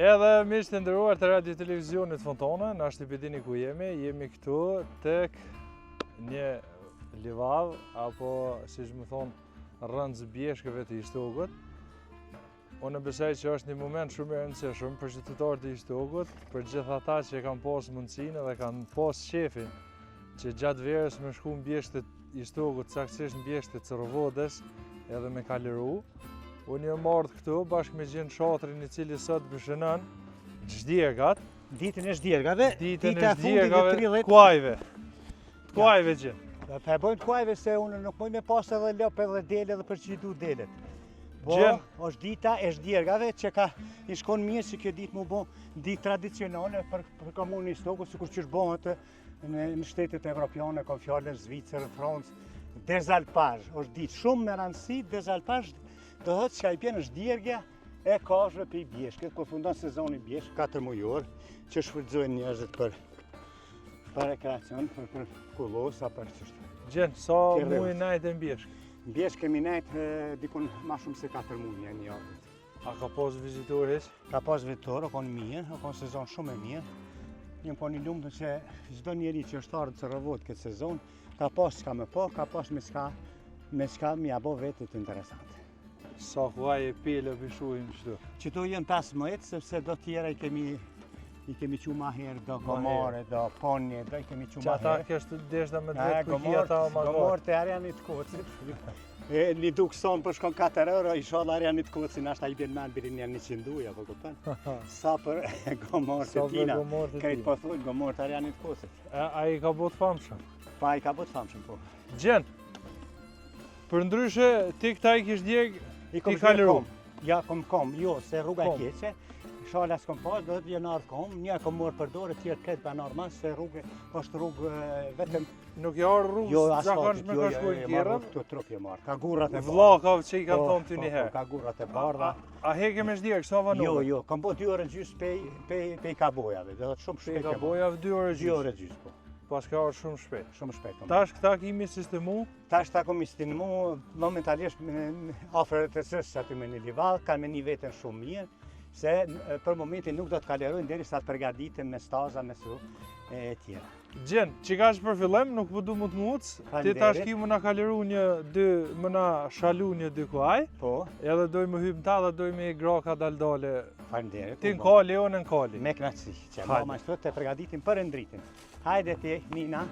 Edhe miq të nderuar të Radio Televizionit Fontona, na shtypëdini ku jemi këtu tek një livadh apo siç më thon rrënc bjeshkëve të Ishtogut. Unë besoj që është një moment shumë i rëndësishëm për qytetarët e Ishtogut, për gjithë ata që kanë pas mundësinë dhe kanë pas shefin që gjatë verës me shku në bjeshkët e Ishtogut, saktësisht në bjeshkët e Corovodës edhe me kaliru. Unë jam ardhur këtu bashkë me Gjin Shatrin, i cili sot bëshënon Xhdjergat. Ditën e Xhdjergave, ditën e Xhdjergave, kuajve. Kuajve Gjin. Pa e bojmë kuajve se unë nuk mund me pas edhe lop edhe dele edhe për që i du delet. Po, është dita e Xhdjergave që ka i shkon mirë që kjo ditë mu bo ditë tradicionale për komunën e Ishtogut, sikur që bëhet në shtetet evropiane, ka fjalën Zvicër, Francë, dezalpazh. Është ditë shumë me rëndësi, dezalpazh do thotë që ka i bjenë Xhdjergja e kafshëve për i bjeshkët, kur fundon sezoni bjeshkë, 4 mujor, që shfrytëzojnë njerëzit për rekreacion, për kullosa, për qështë. Gjin, sa muaj najt e bjeshkë? Në bjeshkë kemi najt dikun ma shumë se 4 muaj një javët. A ka pas vizitorë hiç? Ka pas vizitorë, o konë mirë, o konë sezon shumë e mirë. Një po një lumë që çdo njeri që është ardhur të Corovodë këtë sezon, ka pas çka me po, ka pas me çka mi abo vetit interesante. Sa kuaj e pele pishuim qëtu? Qëtu jenë 15, sepse do tjera i kemi qu ma herë, do gomore, do ponje, do i kemi qu ma herë. Që ata kështë deshda me dvetë përki ata o magar? Gomore të Arjanit Kocit. Një duk sonë për shkon 4 euro, i shodhë Arjanit Kocin, ashta i bjen me në birin një 100 uja, po kupën? Sa për gomore të tina, krejt po thunë gomore të Arjanit Kocit. A i ka bot famshëm? Pa, i ka bot famshëm, po. Gjin, për ndryshe ti këta i kishtë djegë, ti kaliru? Ja, kom, jo, se rruga e keqe. Shala s'kom pas, do të jenë ardhë kom, një kom morë për dorë, tjerë këtë për normal, se rrugë është rrugë vetëm... Nuk jarë rrugë zakonshme ka shkujnë tjera? Jo, këtu trup je marë, ka gurrat e bardha. Vlakave që i kanë thonë ty njëherë? Ka gurrat e bardha. A heke me Xhdjergë, sa vanove? Jo, kom po 2 orë gjysë pej kabojave, dhe shumë shpejt. Pej kabojave 2 orë gjysë? 2 orë gjysë, po. Pas ka orë shumë shpejt? Shumë shpejt. Tash këta kimi sistemu? Tash ta komi sistemu, momentalisht afrët e sësë aty me një livadh, kanë me një vetën shumë mirë, se për momentin nuk do të kalerojnë deri sa të përgatitem me staza, me su e tjera. Gjin, që ka që për fillim, nuk përdu më të mucë, ti tash ki më na kaleru më na shalu një 2 kuaj, edhe doj më hypë ta dhe doj me i graka daldale. Faleminderit. Ti në kali, o në kali. Me knatësi, që mama shtot të përgatitim për ndritin. Hajde ti, Nina.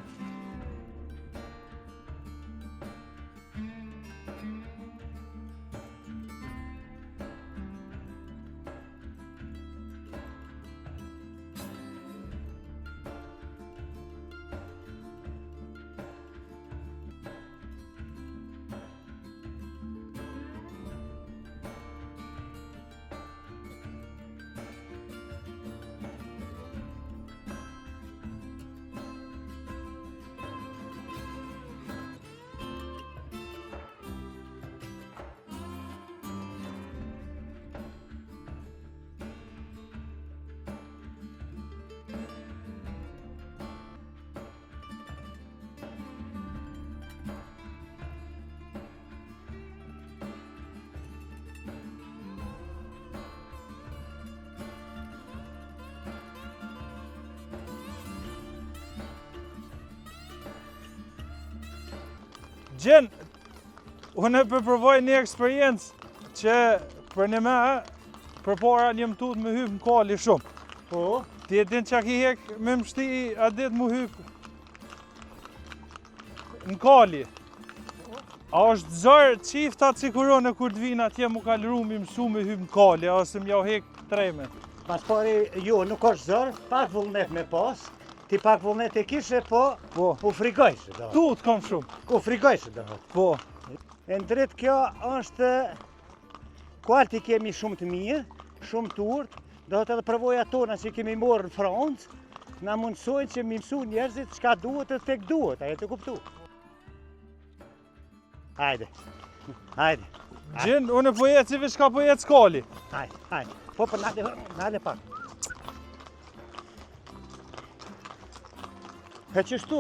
Gjin, unë përprovoj një eksperiencë që për një me, për para një mëtut me hypë në kali shumë. Po? Ti e din që ki hek me mështi a dit mu hypë në kali. A është zërë qifta cikurone kur të vinë atje mu kalëru mi mësu me hypë në kali, ose m'ja hek treme? Pas pari, jo, nuk është zërë, pak vullnet me pas. Ti pak vullnet e kishe, po u frikojshë. Tu të kom shumë. U frikojshë, do. Po. E në dritë kjo është kualti kemi shumë të mirë, shumë të urtë, do të edhe përvoja tona që kemi morë në Francë, na mundësojnë që mi mësu njerëzit çka duhet e tek duhet, a e të kuptu. Hajde, hajde. Gjin, unë po jetë si veç ka po jetë s'kali. Hajde, po për nale pak. E qështu,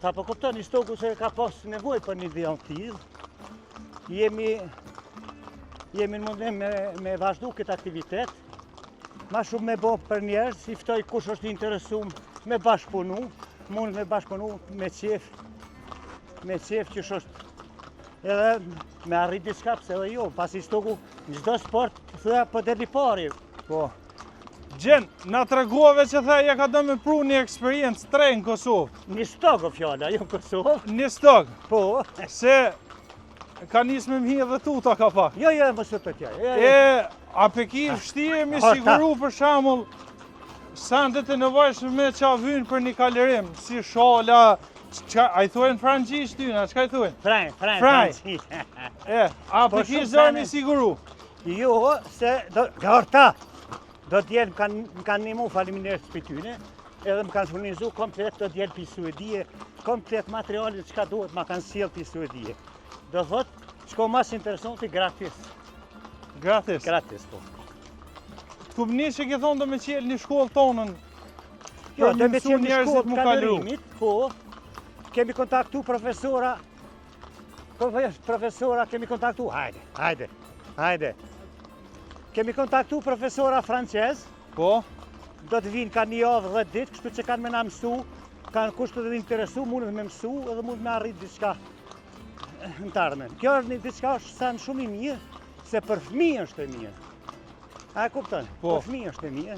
ta po kupton, Ishtogu se ka pas nevoj për një dhion tillë. Jemi në mundim me vazhdu këtë aktivitet, ma shumë me bo për njerëz, i ftoj kush është interesum me bashkëpunu, mund me bashkëpunu me qef që është edhe me arrit diçka pse edhe jo, pasi shtoku në çdo sport thua po deri pari. Po. Gjen, na tregove që ja ka do me pru një eksperiencë tre në Kosovë. Një stokë fjala, jo në Kosovë. Një stokë. Po. Se ka nisë me mhi edhe tuta ka pak. Jo, mos të tja. A pe ki vështirë me siguru për shembull sandet e nevojshme me qa vynë për një kalerim, si shola, a i thujnë frangjisht tyna, qka i thujnë? Franj. A pe ki zërë me siguru? Jo, se garta. Do t'jelë më kanë një mu faliminert për tyne, edhe më kanë furnizu komplet do t'jelë për Suedije, komplet materialit që ka duhet më kanë sjellë për Suedije. Do thot, qko mas intereson të gratis. Gratis? Gratis, po. T'kubni që ke thonë do me qelë një shkollë tonën, Jo, për më mësu njerëzit mu kalu. Po, kemi kontaktu profesora, kemi kontaktu, hajde. Kemi kontaktu profesora francez, Po? do të vinë ka një javë 10 ditë, kështu që kanë me na mësu, kanë kushtu dhe interesu, mundë me mësu edhe mundë me arrit diçka në tarmen. Kjo është një diçka është sa në shumë i mirë, se për fëmijë është e mirë. A e kupton? Po. Për fëmijë është e mirë.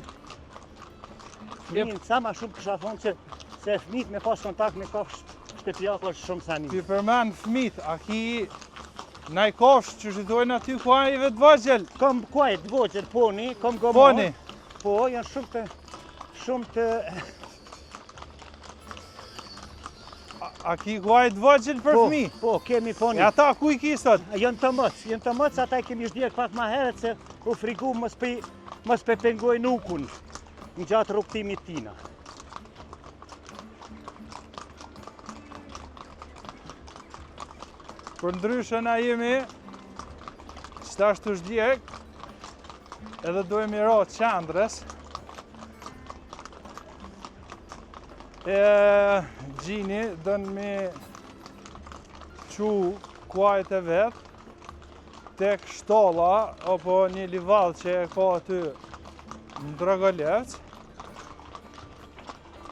Fëmijën sa ma shumë kësha thonë që se fëmijët me pas kontakt me kafsh shtëpiako është shumë sa një. Ti përmen fëmijët, a ki naj kafsh që shidojnë aty kuajve të vajgjel? Kom kuaj të vajgjel, poni, kom gomor. Poni? Po, janë shumë të... A ki kuaj të vajgjel për fëmi? Po, kemi poni. E ata ku i kisot? Janë të mëc, ata i kemi shdjerë pak ma heret se u frigu mos pe pengoj nukun në gjatë rrugtimit tina. Për ndryshë na jemi qëtash të shdjek edhe dojmë i ra qandrës. Gjini dënë me qu kuajt e vetë tek shtolla apo një livall që e ka aty në Dragolevc.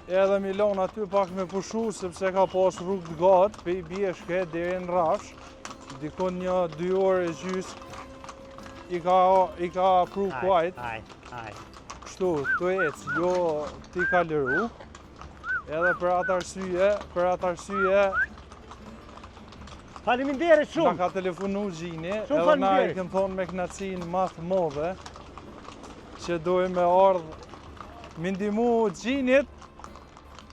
Edhe mi lon aty pak me pushu sepse ka pas rrugë të gatë pe i bjeshke deri në Rafsh. Dikon një 2 orë e gjys i ka pru kuajt. Kështu, të ecë, jo ti ka lëru. Edhe për atë arsye Faleminderit shumë. Na ka telefonu Gjini, Shumë edhe na i faleminderit. këm thonë me knacin math modhe që dojmë me ardhë me ndihmu Gjinit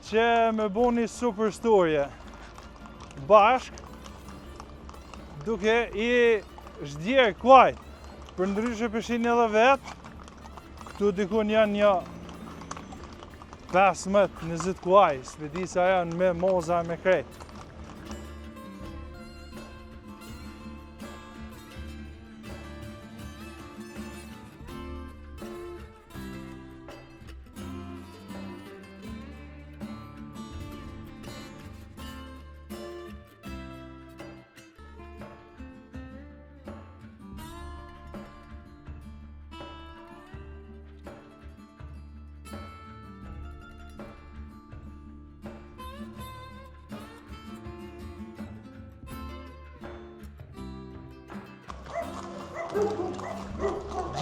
që me bo një super storje bashk duke i zhdjerë kuajt. Për ndryshe pëshin edhe vetë, këtu dikun janë një 15-20 kuaj, s'pedi sa janë me moza me krejt.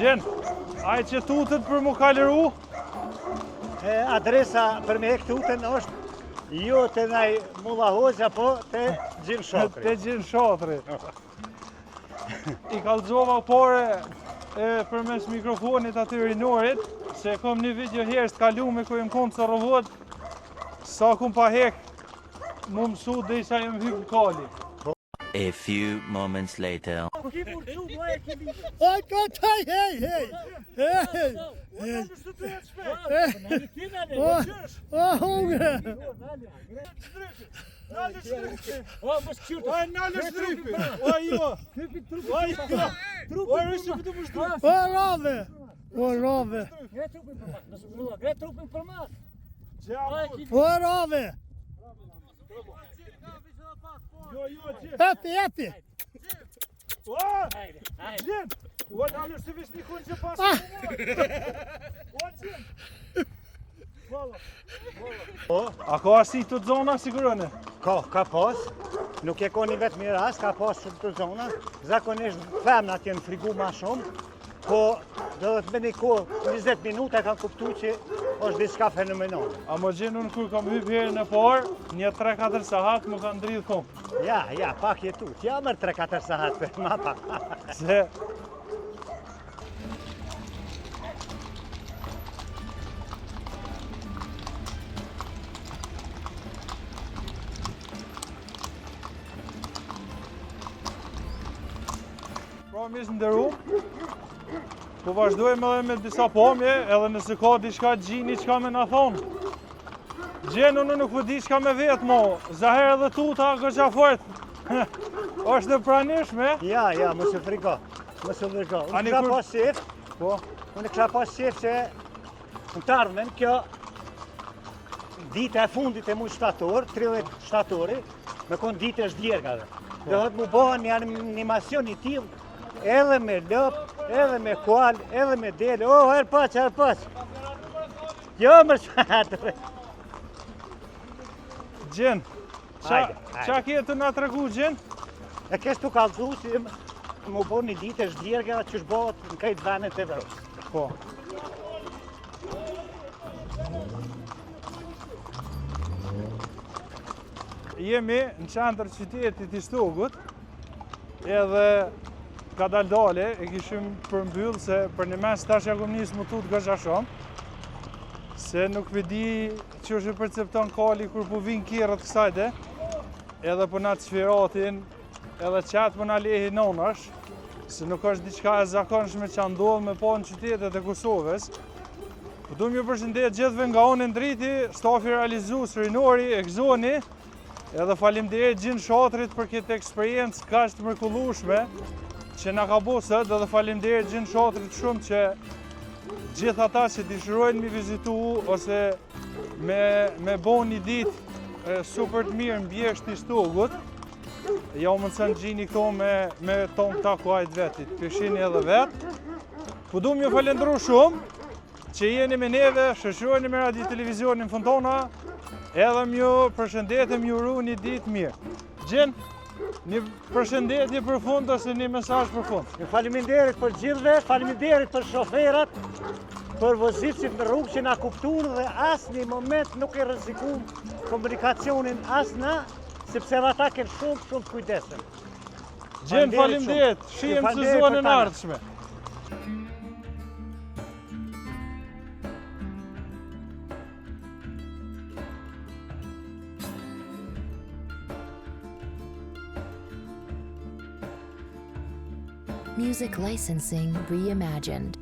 Gjen, aj që tutët për mu kalëru? Adresa për me hek tutën është jo të naj Mulla Hoxha, po të Gjin Shotri. Të Gjin Shotri. I kalëzova pore për mes mikrofonit aty rinorit, se kom një video herës të kalume ku jem konë të rovot, sa kum pa hek mu mësu dhe isa jem hypë kali. A few moments later. Happy. Gjen! Ua, dalë është të vesh një konë që pasë. A ka asi të zona sigurone? Ka pas, nuk e ka një vetë një rast, ka pas shumë të zona, zakonisht femnat jenë frigu ma shumë, po do të me një kohë, 20 minuta kanë kuptu që është diçka fenomenale. A më gjenë unë kur kam hypë herën e parë, një 3-4 sahat më kanë dridhë kom. Ja, pak jetut, ja mërë 3-4 sahat, ma pak. Se... Pra mishë ndërru, po vazhdojmë edhe me disa pomje, edhe nëse ka diçka gjini qka me na thonë. Gjenë unë nuk vëdi qka me vetë mo, zaherë edhe tuta gëgja fort. është e pranishme? Ja, mos e friko, mos e friko. Unë kisha pas shef, unë kisha pas shef që në të ardhmen kjo dita e fundit e muaj shtator, 30 shtatori, me konë ditë është djergave. Do të mu bëhen një animacion i tillë, edhe me lëp, edhe me kual, edhe me dele. Herë paç. Jo, mërë Gjen, qa kjetë nga të regu, Gjen? E kështë të kalëzu si më bo një ditë është djerga që shbohet në kajtë venet e Evropës. Po. Jemi në qendër qytetit i Stogut, edhe ka dale, e kishim përmbyll se për një mes tash ja kom njësë më tutë gëgja shumë, se nuk vedi që është percepton kali kur po vinë kjerët kësajde, edhe për na të sfiratin, edhe qatë për na lehi nonash, se nuk është diçka e zakonshme që ndodhë me po në qytetet e Kosovës. Po du m'ju përshëndet gjithve nga unë ndriti, stafi realizues rinori, Ekzoni, edhe faleminderit Gjin Shatrit për këtë eksperiencë kaq të mrekullueshme që na ka bo sot, edhe faleminderit Gjin Shatrit shumë që gjithë ata që dëshirojnë mi vizitu ose me bo një ditë super të mirë në bjeshtë i Stogut, ja u mundësën Gjini këto me tonë këta kuajt vetit, pëshini edhe vetë. Po du m'ju falendru shumë që jeni me neve, shoqërojeni me radio televizionin Fontona, edhe m'ju përshëndetem, m'ju uru një ditë mirë. Gjen, një përshëndetje për fund ose një mesazh për fund. Faleminderit për gjithve, faleminderit për shoferat, për vozicit në rrugë që na kuptuan dhe asë një moment nuk e rrezikum komunikacionin asë na, sepse ata kanë shumë të kujdesshëm. Gjen, faleminderit, shihem sezonën e ardhshme. Music licensing reimagined.